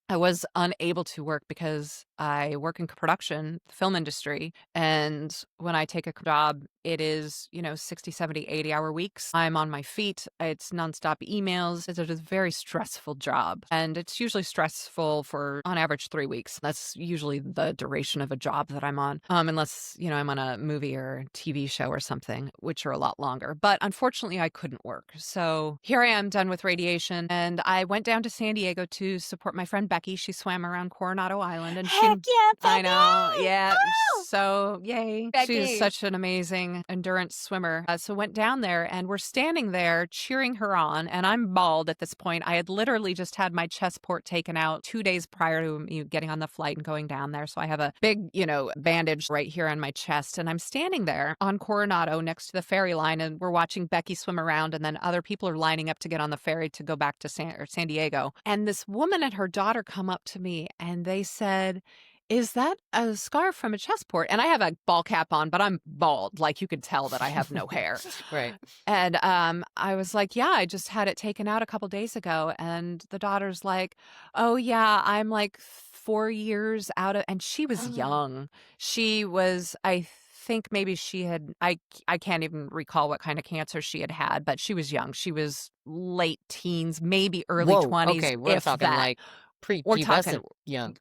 I was unable to work because I work in production, the film industry. And when I take a job, it is, 60, 70, 80-hour weeks. I'm on my feet. It's nonstop emails. It's a very stressful job. And it's usually stressful for, on average, 3 weeks. That's usually the duration of a job that I'm on, unless, I'm on a movie or TV show or something, which are a lot longer. But unfortunately, I couldn't work. So here I am done with radiation. And I went down to San Diego to support my friend Becky. She swam around Coronado Island and Heck yeah, I know. Becky! Yeah. Oh, So, yay. She's Becky. such an amazing endurance swimmer. So went down there and we're standing there cheering her on. And I'm bald at this point. I had literally just had my chest port taken out 2 days prior to me getting on the flight and going down there. So I have a big, bandage right here on my chest. And I'm standing there on Coronado next to the ferry line and we're watching Becky swim around. And then other people are lining up to get on the ferry to go back to San Diego. And this woman and her daughter come up to me and they said, "Is that a scarf from a chest port?" And I have a ball cap on, but I'm bald. Like you could tell that I have no hair. Right. And I was like, "Yeah, I just had it taken out a couple days ago." And the daughter's like, "Oh yeah, I'm like 4 years out of," and she was young. She was, I think maybe she had, I can't even recall what kind of cancer she had had, but she was young. She was late teens, maybe early Whoa. 20s, Okay, we're if talking that. like We're talking prepubescent young.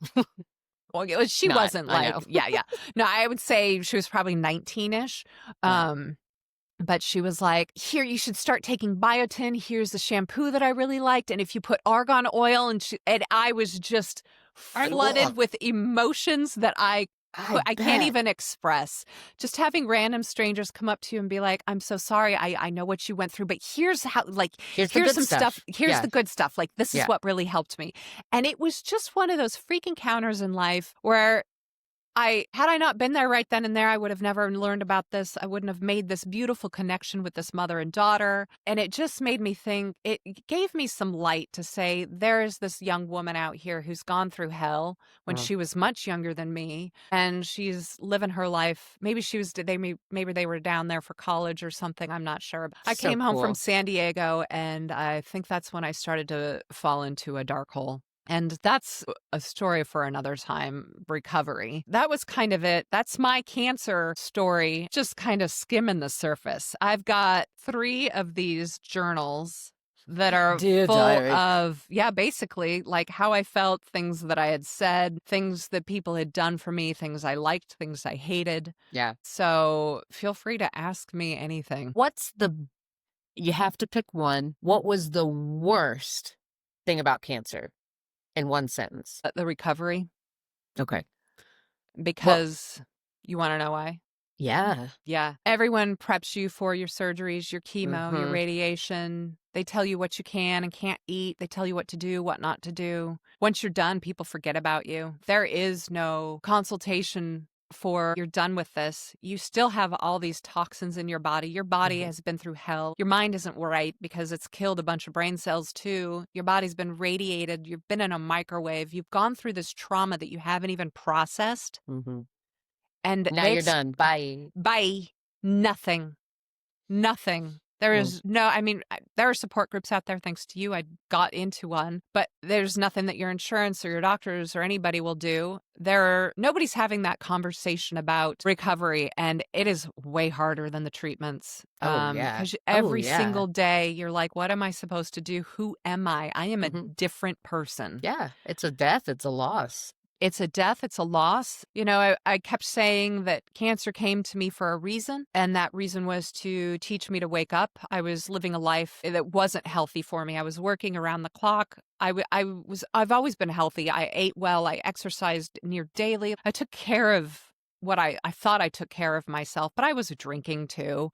Well, she No, wasn't I like, know. yeah, yeah. No, I would say she was probably 19-ish. Yeah. Um, but she was like, "Here, you should start taking biotin. Here's the shampoo that I really liked. And if you put argan oil," and I was just Ugh, flooded with emotions that I I can't bet. even express. Just having random strangers come up to you and be like, "I'm so sorry. I know what you went through, but here's how, like, Here's the here's good some stuff. stuff. Here's Yeah. the good stuff. Like, this is Yeah. what really helped me." And it was just one of those freak encounters in life where had I not been there right then and there, I would have never learned about this. I wouldn't have made this beautiful connection with this mother and daughter. And it just made me think, it gave me some light to say, there is this young woman out here who's gone through hell when Mm. she was much younger than me. And she's living her life. Maybe maybe they were down there for college or something. I'm not sure. I So came home from cool. San Diego and I think that's when I started to fall into a dark hole. And that's a story for another time, recovery. That was kind of it. That's my cancer story, just kind of skimming the surface. I've got 3 of these journals that are Dear full diary. of, yeah, basically like how I felt, things that I had said, things that people had done for me, things I liked, things I hated. Yeah. So feel free to ask me anything. You have to pick one. What was the worst thing about cancer in one sentence? The recovery, Okay. Well, because you want to know why? yeah. Yeah. Everyone preps you for your surgeries, your chemo, your Mm-hmm. radiation. They tell you what you can and can't eat. They tell you what to do, what not to do. Once you're done, people forget about you. There is no consultation for you're done with this. You still have all these toxins in your body. Your body Mm-hmm. has been through hell. Your mind isn't right because it's killed a bunch of brain cells too. Your body's been radiated. You've been in a microwave. You've gone through this trauma that you haven't even processed. Mm-hmm. And Now you're done. Bye. Bye. Nothing. Nothing. There Mm. is no, I mean, there are support groups out there. Thanks to you, I got into one, but there's nothing that your insurance or your doctors or anybody will do. Nobody's having that conversation about recovery, and it is way harder than the treatments. Oh yeah. Because Oh every yeah. single day you're like, what am I supposed to do? Who am I? I am a Mm-hmm. different person. Yeah. It's a death. It's a loss. It's a death, it's a loss. I kept saying that cancer came to me for a reason, and that reason was to teach me to wake up. I was living a life that wasn't healthy for me. I was working around the clock. I've always been healthy. I ate well, I exercised near daily. I took care of what I thought I took care of myself, but I was drinking too.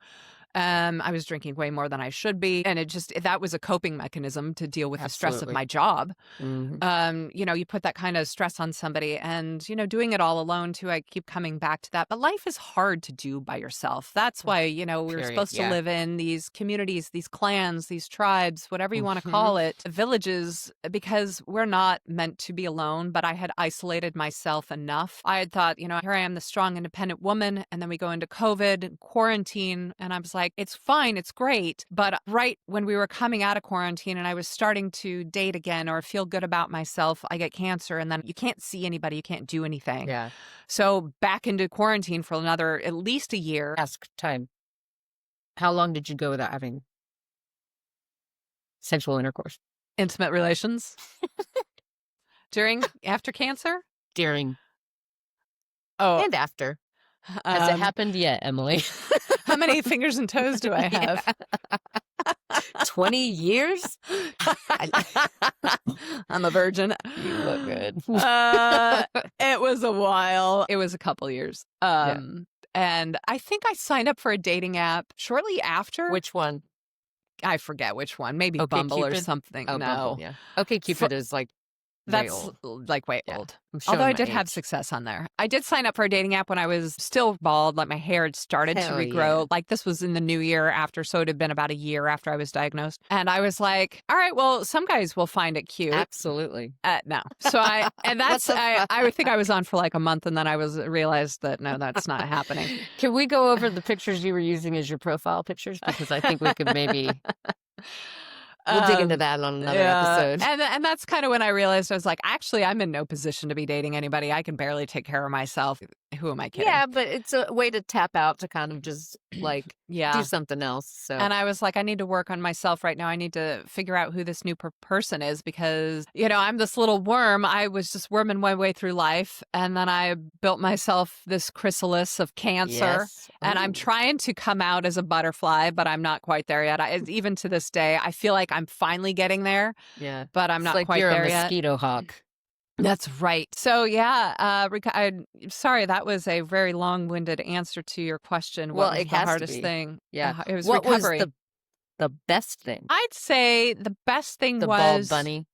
I was drinking way more than I should be, and that was a coping mechanism to deal with the stress of Absolutely. my job. Mm-hmm. You put that kind of stress on somebody and, doing it all alone too. I keep coming back to that, but life is hard to do by yourself. That's why, we're Period. supposed to Yeah. live in these communities, these clans, these tribes, whatever you want to Mm-hmm. call it, villages, because we're not meant to be alone. But I had isolated myself enough. I had thought, here I am, the strong, independent woman. And then we go into COVID and quarantine. And I was like, like, it's fine, it's great. But right when we were coming out of quarantine and I was starting to date again or feel good about myself, I get cancer and then you can't see anybody, you can't do anything. Yeah. So back into quarantine for another at least a year. Ask time. How long did you go without having sexual intercourse? Intimate relations after cancer? During Oh, and after. Has it happened yet, Emily? how many fingers and toes do I have? 20 years? I'm a virgin. You look good. It was a while. It was a couple years. And I think I signed up for a dating app shortly after. Which one? I forget which one. Maybe Okay, Bumble or Cupid? something. Oh, No. Bumble, yeah. Okay, Cupid is like way That's old. like way Yeah. old. I'm showing Although I my did have age. success on there. I did sign up for a dating app when I was still bald, like my hair had started Hell to yeah. regrow. Like this was in the new year after, so it had been about a year after I was diagnosed. And I was like, all right, well, some guys will find it cute. Absolutely. No. So and that's, What the I would think I was on for like a month and then I realized that no, that's not happening. Can we go over the pictures you were using as your profile pictures? Because I think we could maybe... We'll dig into that on another episode. And that's kind of when I realized I was like, actually, I'm in no position to be dating anybody. I can barely take care of myself. Who am I kidding? Yeah, but it's a way to tap out to kind of just like do something else. So, and I was like, I need to work on myself right now. I need to figure out who this new person is because, I'm this little worm. I was just worming my way through life. And then I built myself this chrysalis of cancer. Yes. And I'm trying to come out as a butterfly, but I'm not quite there yet. Even to this day, I feel like I'm finally getting there. Yeah. But I'm not like quite you're there a yet. mosquito hawk. That's right. So, I'm sorry, that was a very long-winded answer to your question. Well, What was it the has to hardest be. thing? Yeah. It was What recovery. was the best thing? I'd say the best thing The was bald bunny.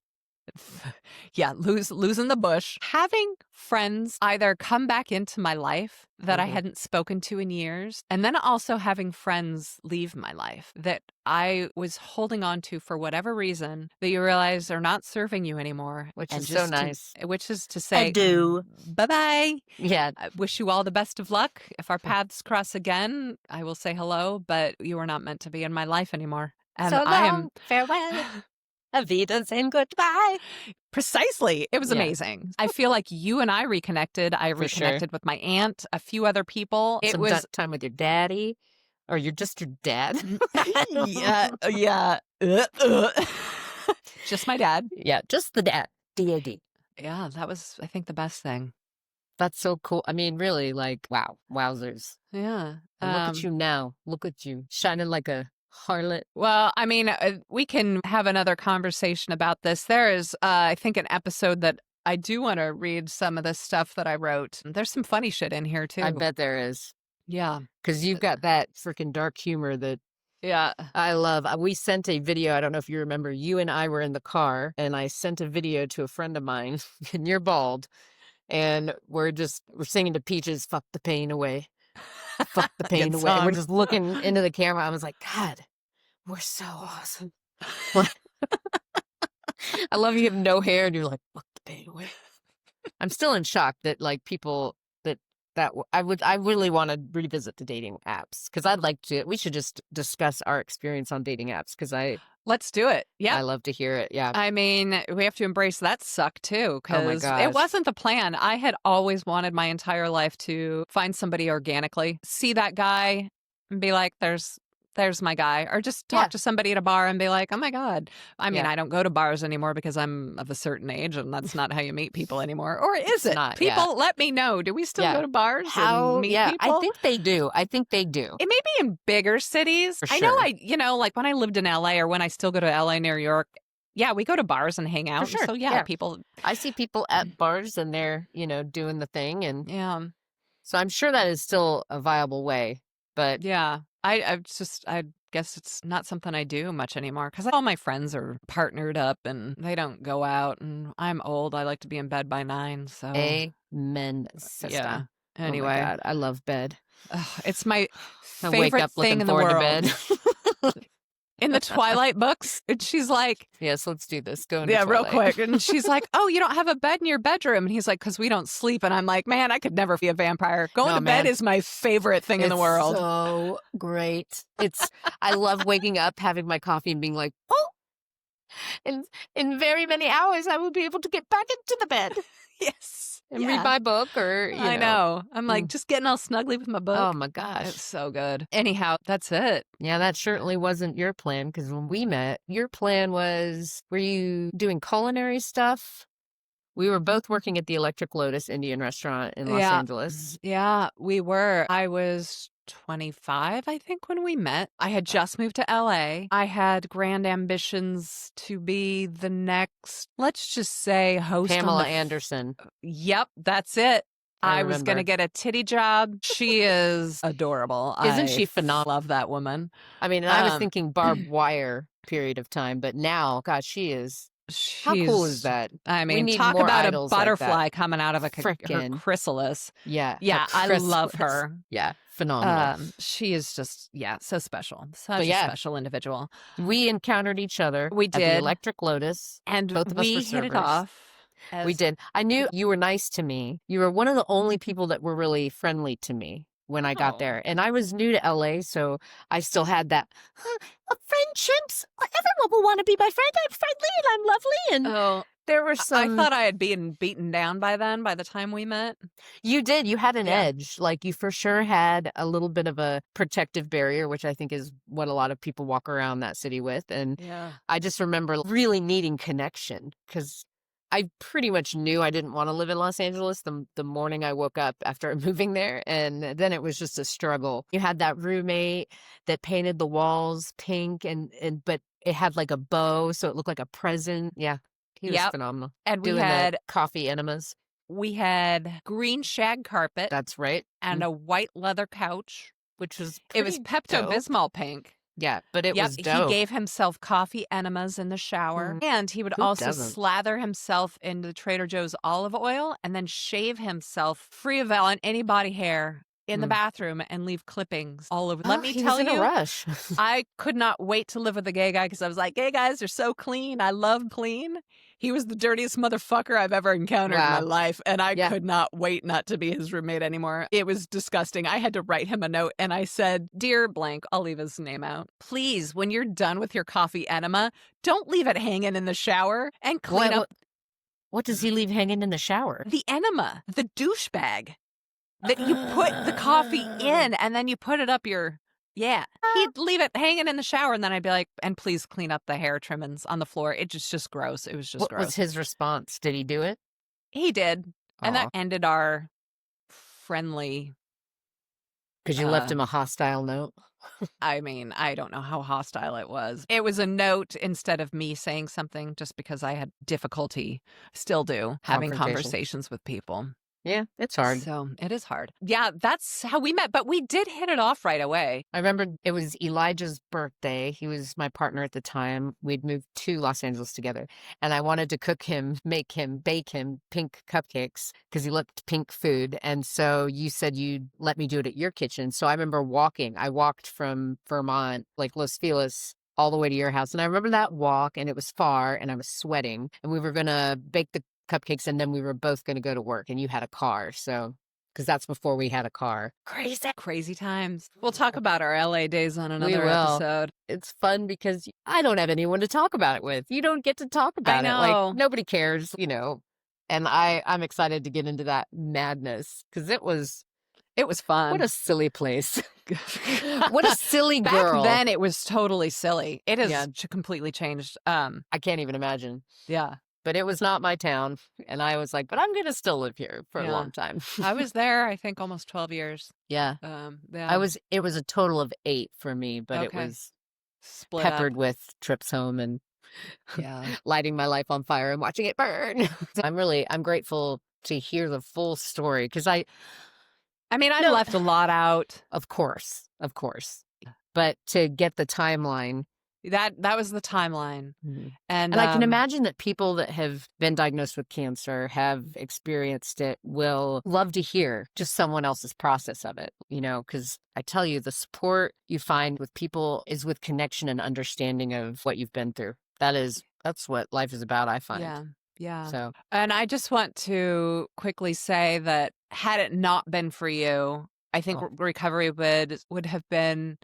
Yeah, losing the bush. Having friends either come back into my life that I hadn't spoken to in years, and then also having friends leave my life that I was holding on to for whatever reason that you realize are not serving you anymore. Which and is so just nice. Which is to say, Adieu. bye-bye. Yeah. I wish you all the best of luck. If our paths cross again, I will say hello, but you are not meant to be in my life anymore. And So I am long, farewell. Avidas and goodbye. Precisely. It was amazing. I feel like you and I reconnected. I For reconnected with my aunt, a few other people. It Some was time with your daddy, or you're just your dad. yeah. Just my dad. Yeah, just the dad. DAD. Yeah, that was, I think, the best thing. That's so cool. I mean, really, like, wow, wowzers. Yeah. And look at you now. Look at you, shining like a harlot. Well, I mean, we can have another conversation about this. There is, I think, an episode that I do want to read some of this stuff that I wrote. There's some funny shit in here, too. I bet there is. Yeah. Because you've got that freaking dark humor that I love. We sent a video. I don't know if you remember. You and I were in the car, and I sent a video to a friend of mine, and you're bald. And we're singing to Peaches, "Fuck the Pain Away." Fuck the pain away. And we're just looking into the camera. I was like, God, we're so awesome. I love you have no hair and you're like, fuck the pain away. I'm still in shock that like people I really want to revisit the dating apps because we should just discuss our experience on dating apps because let's do it. Yeah. I love to hear it. Yeah. I mean, we have to embrace that suck too, because it wasn't the plan. I had always wanted my entire life to find somebody organically, see that guy and be like, there's my guy, or just talk to somebody at a bar and be like, oh my God. I mean, I don't go to bars anymore because I'm of a certain age and that's not how you meet people anymore. Or is it? Not, people, let me know. Do we still go to bars and meet people? I think they do. It may be in bigger cities. For sure. I know, like when I lived in LA or when I still go to LA, New York, we go to bars and hang out. Sure. So people. I see people at bars and they're, doing the thing. And so I'm sure that is still a viable way. But I guess it's not something I do much anymore because all my friends are partnered up and they don't go out. And I'm old. I like to be in bed by 9. So amen, sister. Yeah. Anyway, oh my God, I love bed. It's my I wake favorite up thing looking in the forward world. to bed. in the Twilight books. And she's like, yes, let's do this. Go into yeah, real Twilight. quick. And she's like, oh, you don't have a bed in your bedroom. And he's like, because we don't sleep. And I'm like, man, I could never be a vampire. Going No, to bed man. is my favorite thing in the world. So great. I love waking up, having my coffee and being like, oh, in very many hours, I will be able to get back into the bed. Yes. And read my book or, I know. I'm like, just getting all snuggly with my book. Oh, my gosh. It's so good. Anyhow, that's it. Yeah, that certainly wasn't your plan because when we met, your plan was, were you doing culinary stuff? We were both working at the Electric Lotus Indian restaurant in Los Angeles. Yeah, we were. I was 25, I think, when we met. I had just moved to LA. I had grand ambitions to be the next, let's just say, host. Pamela Anderson. Yep, that's it. I was going to remember. get a titty job. She is adorable. Isn't she phenomenal? Love that woman. I mean, I was thinking barbed wire period of time, but now, gosh, she is. How cool is that? I We mean, need talk more about a idols like butterfly that. coming out of her Frickin'. chrysalis. Yeah. Yeah, a I love chrysalis. her. Yeah, phenomenal. She is just, so special. Such a special individual. We encountered each other We at the did. Electric Lotus. And both of us we were hit it servers. off. We did. I knew you were nice to me. You were one of the only people that were really friendly to me when I got there. And I was new to LA, so I still had that friendships. Everyone will want to be my friend. I'm friendly and I'm lovely. And there were some. I thought I had been beaten down by then, by the time we met. You did. You had an edge. Like, you for sure had a little bit of a protective barrier, which I think is what a lot of people walk around that city with. And I just remember really needing connection because I pretty much knew I didn't want to live in Los Angeles the morning I woke up after moving there. And then it was just a struggle. You had that roommate that painted the walls pink but it had like a bow, so it looked like a present. Yeah. He was phenomenal. And we doing had the coffee enemas. We had green shag carpet. That's right. And a white leather couch. Which was It was Pepto-Bismol pink. Yeah, but it was dope. He gave himself coffee enemas in the shower. And he would also slather himself into Trader Joe's olive oil and then shave himself free of any body hair in the bathroom and leave clippings all over. Let me tell you, in a rush. I could not wait to live with a gay guy because I was like, gay guys are so clean. I love clean. He was the dirtiest motherfucker I've ever encountered in my life, and I could not wait not to be his roommate anymore. It was disgusting. I had to write him a note, and I said, Dear blank, I'll leave his name out. Please, when you're done with your coffee enema, don't leave it hanging in the shower and clean up. What does he leave hanging in the shower? The enema, the douchebag that you put the coffee in, and then you put it up your... Yeah, he'd leave it hanging in the shower, and then I'd be like, and please clean up the hair trimmings on the floor. It just gross. It was just gross. What was his response? Did he do it? He did. And that ended our friendly... Because you left him a hostile note? I mean, I don't know how hostile it was. It was a note instead of me saying something just because I had difficulty, still do, having conversations with people. Yeah, it's hard. So it is hard. Yeah, that's how we met. But we did hit it off right away. I remember it was Elijah's birthday. He was my partner at the time. We'd moved to Los Angeles together. And I wanted to cook him, make him, bake him pink cupcakes because he loved pink food. And so you said you'd let me do it at your kitchen. So I remember walking. I walked from Vermont, like Los Feliz, all the way to your house. And I remember that walk, and it was far, and I was sweating. And we were going to bake the cupcakes, and then we were both going to go to work, and you had a car. So, because that's before we had a car. Crazy times. We'll talk about our LA days on another episode. It's fun because I don't have anyone to talk about it with. You don't get to talk about it. Like, nobody cares, and I'm excited to get into that madness because it was fun. What a silly place. What a silly girl. Back then it was totally silly. It has completely changed. I can't even imagine. Yeah. But it was not my town. And I was like, but I'm going to still live here for a long time. I was there, I think, almost 12 years. Yeah. It was a total of 8 for me, but it was split peppered up with trips home and lighting my life on fire and watching it burn. I'm grateful to hear the full story because I left a lot out. Of course. But to get the timeline That was the timeline. Mhm. And, And I can imagine that people that have been diagnosed with cancer, have experienced it, will love to hear just someone else's process of it, because I tell you, the support you find with people is with connection and understanding of what you've been through. That's what life is about, I find. yeah, yeah. So, And I just want to quickly say that had it not been for you, I think oh, recovery would have been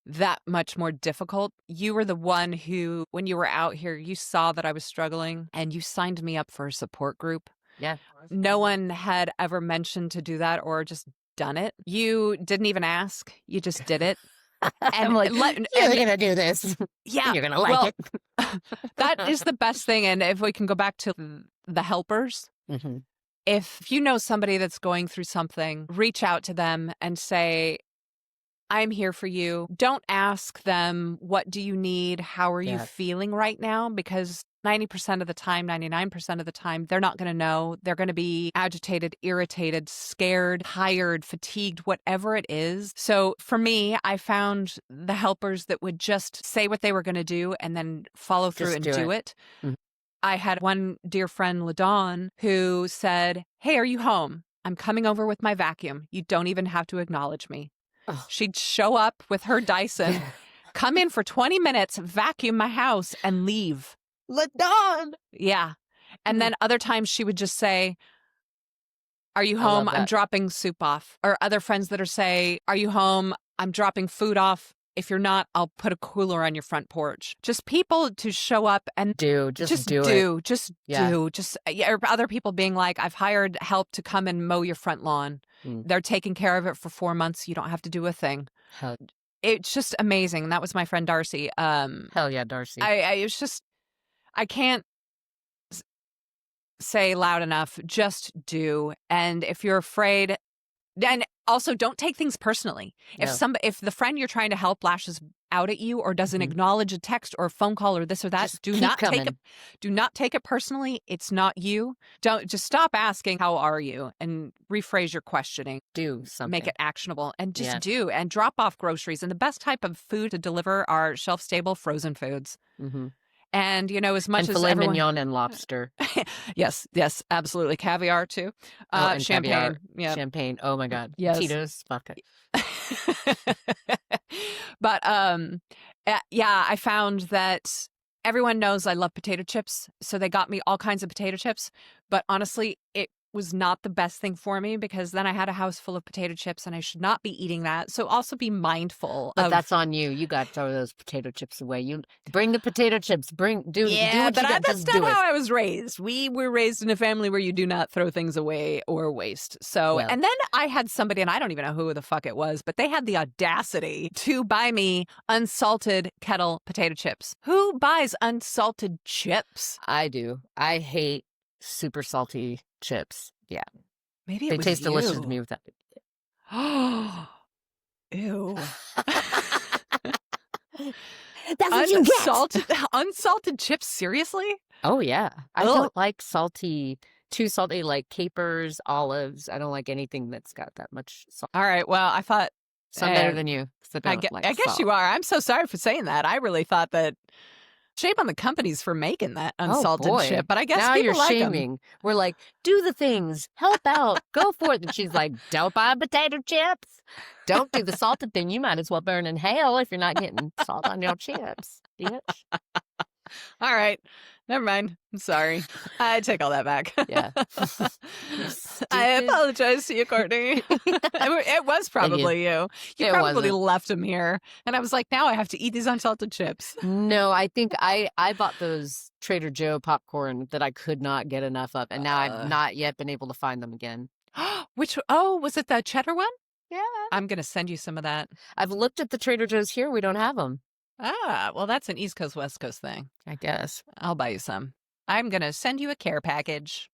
that much more difficult. You were the one who, when you were out here, you saw that I was struggling and you signed me up for a support group. yeah. No one had ever mentioned to do that or just done it. You didn't even ask. You just did it. I'm And like, let you're and going to do this. yeah, You're going to like well, it. that is the best thing. And if we can go back to the helpers, Hmm. if you know somebody that's going through something, reach out to them and say, I'm here for you. Don't ask them, what do you need? How are you Yeah, feeling right now? Because 90% of the time, 99% of the time, they're not going to know. They're going to be agitated, irritated, scared, tired, fatigued, whatever it is. So for me, I found the helpers that would just say what they were going to do and then follow through just and do do it. it. Mhm. I had one dear friend, LaDawn, who said, Hey, are you home? I'm coming over with my vacuum. You don't even have to acknowledge me. Oh, She'd show up with her Dyson, yeah. come in for 20 minutes, vacuum my house, and leave. LaDawn. Yeah. And then other times she would just say, Are you I home? love I'm that. dropping soup off. Or other friends that are say, Are you home? I'm dropping food off. If you're not, I'll put a cooler on your front porch. Just people to show up and Just do it. Yeah. or other people being like, I've hired help to come and mow your front lawn. Mm. They're taking care of it for 4 months. You don't have to do a thing. Hell, It's just amazing. That was my friend Darcy. hell yeah, Darcy. It's just, I can't say loud enough, just do. And if you're afraid, and also don't take things personally. No. If the friend you're trying to help lashes out at you or doesn't Mhm. acknowledge a text or a phone call or this or that, Just keep coming. do not take it personally. It's not you. Don't just stop asking, how are you? And rephrase your questioning. Do Make something. it actionable and just Yeah. do and drop off groceries. And the best type of food to deliver are shelf stable frozen foods. Mm-hmm. And, as much And as filet everyone. mignon and lobster. Yes, absolutely. Caviar too. Oh, and Champagne. caviar. Yeah. Champagne. Oh my God. Yes. Tito's vodka. But yeah, I found that everyone knows I love potato chips, so they got me all kinds of potato chips. But honestly, it was not the best thing for me because then I had a house full of potato chips and I should not be eating that. So also be mindful But of. that's on you. You got to throw those potato chips away. You bring the potato chips. Do Yeah, what you but got. that's Just not do it. how I was raised. We were raised in a family where you do not throw things away or waste. So, Well. and then I had somebody, and I don't even know who the fuck it was, but they had the audacity to buy me unsalted kettle potato chips. Who buys unsalted chips? I do. I hate super salty chips. Yeah. Maybe it They was taste delicious to you. me with that. Oh, ew. That's what you get. Unsalted chips? Seriously? Oh, yeah. I Ugh. don't like too salty, like capers, olives. I don't like anything that's got that much salt. All right. Well, I thought. So I'm better than you. I guess salt. you are. I'm so sorry for saying that. I really thought that. Shame on the companies for making that unsalted chip, but I guess now people you're like shaming. We're like, do the things, help out, go for it. And she's like, don't buy potato chips. Don't do the salted thing. You might as well burn in hell if you're not getting salt on your chips, bitch. All right. Never mind. I'm sorry. I take all that back. Yeah. I apologize to you, Courtney. It was probably you. You It probably wasn't. left him here. And I was like, now I have to eat these unsalted chips. No, I think I bought those Trader Joe popcorn that I could not get enough of. And now I've not yet been able to find them again. Was it the cheddar one? Yeah. I'm going to send you some of that. I've looked at the Trader Joe's here. We don't have them. Ah, well, that's an East Coast, West Coast thing. I guess. I'll buy you some. I'm going to send you a care package.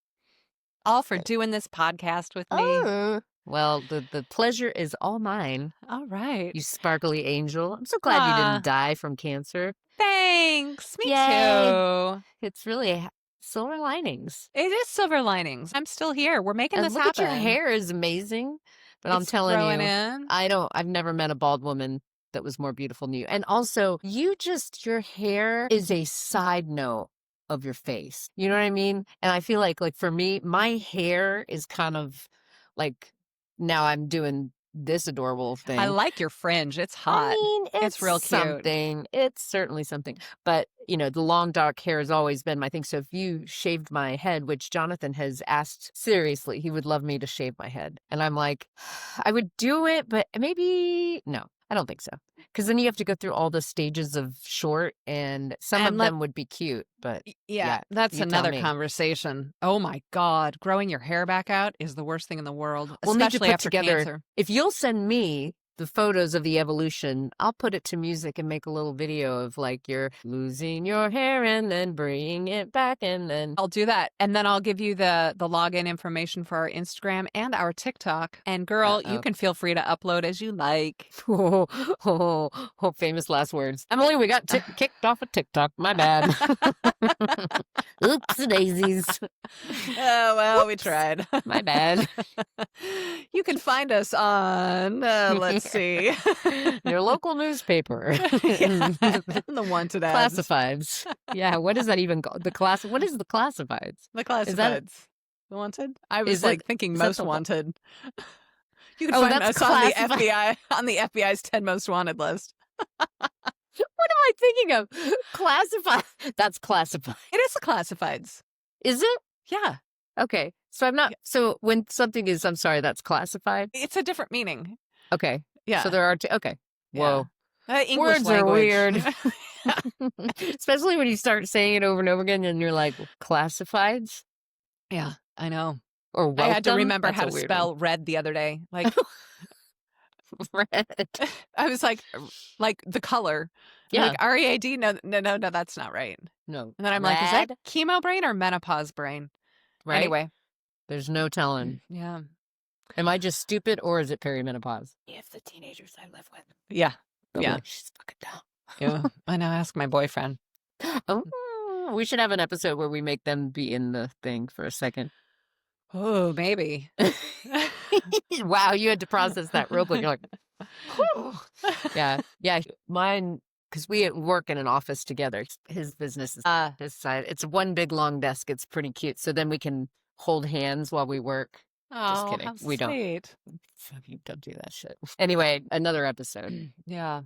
All for doing this podcast with me. Oh. Well, the pleasure is all mine. All right. You sparkly angel. I'm so glad you didn't die from cancer. Thanks. Me Yay. too. It's really silver linings. It is silver linings. I'm still here. We're making And this look happen. at your hair is amazing. But I'm It's telling growing you, in. I've never met a bald woman that was more beautiful than you. And also, your hair is a side note of your face. You know what I mean? And I feel like for me, my hair is kind of like, now I'm doing this adorable thing. I like your fringe. It's hot. I mean, it's real cute. something. It's certainly something. But, the long dark hair has always been my thing. So if you shaved my head, which Jonathan has asked seriously, he would love me to shave my head. And I'm like, I would do it, but maybe no. I don't think so. Because then you have to go through all the stages of short, and some of them would be cute, but yeah, that's another conversation. Oh my God, growing your hair back out is the worst thing in the world, especially after cancer. If you'll send me the photos of the evolution, I'll put it to music and make a little video of you're losing your hair and then bringing it back, and then I'll do that. And then I'll give you the login information for our Instagram and our TikTok. And girl, you can feel free to upload as you like. Oh, famous last words. Emily, we got kicked off of TikTok. My bad. Oops, daisies. Oh, well, we tried. My bad. You can find us on, let's see. Your local newspaper. The wanted ads. Classifieds. Yeah, what is that even called? What is the classifieds? The classifieds. The wanted? I was thinking most wanted. You can find us on the FBI, on the FBI's 10 most wanted list. What am I thinking of? Classified. That's classified. It is the classifieds. Is it? Yeah. Okay. So I'm not. So when something is, I'm sorry, that's classified. It's a different meaning. Okay. Yeah. So there are two. Okay. Whoa. Yeah. English Words language. are weird. Especially when you start saying it over and over again and you're like, classifieds? Yeah, I know. Or welcome? I had to remember how to spell red the other day. Red. I was like the color. Yeah. Like READ. No, that's not right. No. And then I'm like, is that chemo brain or menopause brain? Right. Anyway. There's no telling. Yeah. Am I just stupid or is it perimenopause? If the teenagers I live with. Yeah. Yeah. She's fucking dumb. Yeah. I know. Ask my boyfriend. Oh, we should have an episode where we make them be in the thing for a second. Oh, maybe. Wow, you had to process that real quick. You're like, yeah. Mine, because we work in an office together. His business is his side. It's one big long desk. It's pretty cute. So then we can hold hands while we work. Oh, just kidding. How we sweet. don't do that shit. Anyway, another episode. Yeah.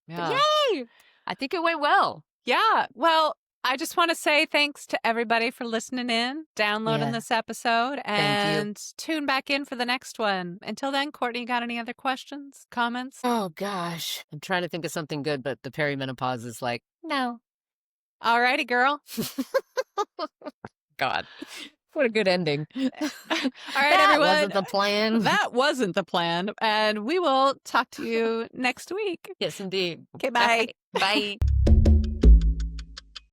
Yay! I think it went well. Yeah. Well, I just want to say thanks to everybody for listening in, downloading this episode, and tune back in for the next one. Until then, Courtney, you got any other questions, comments? Oh, gosh. I'm trying to think of something good, but the perimenopause is like, no. All righty, girl. God. What a good ending. All right, everyone. That wasn't the plan. That wasn't the plan. And we will talk to you next week. Yes, indeed. Okay, bye. Bye.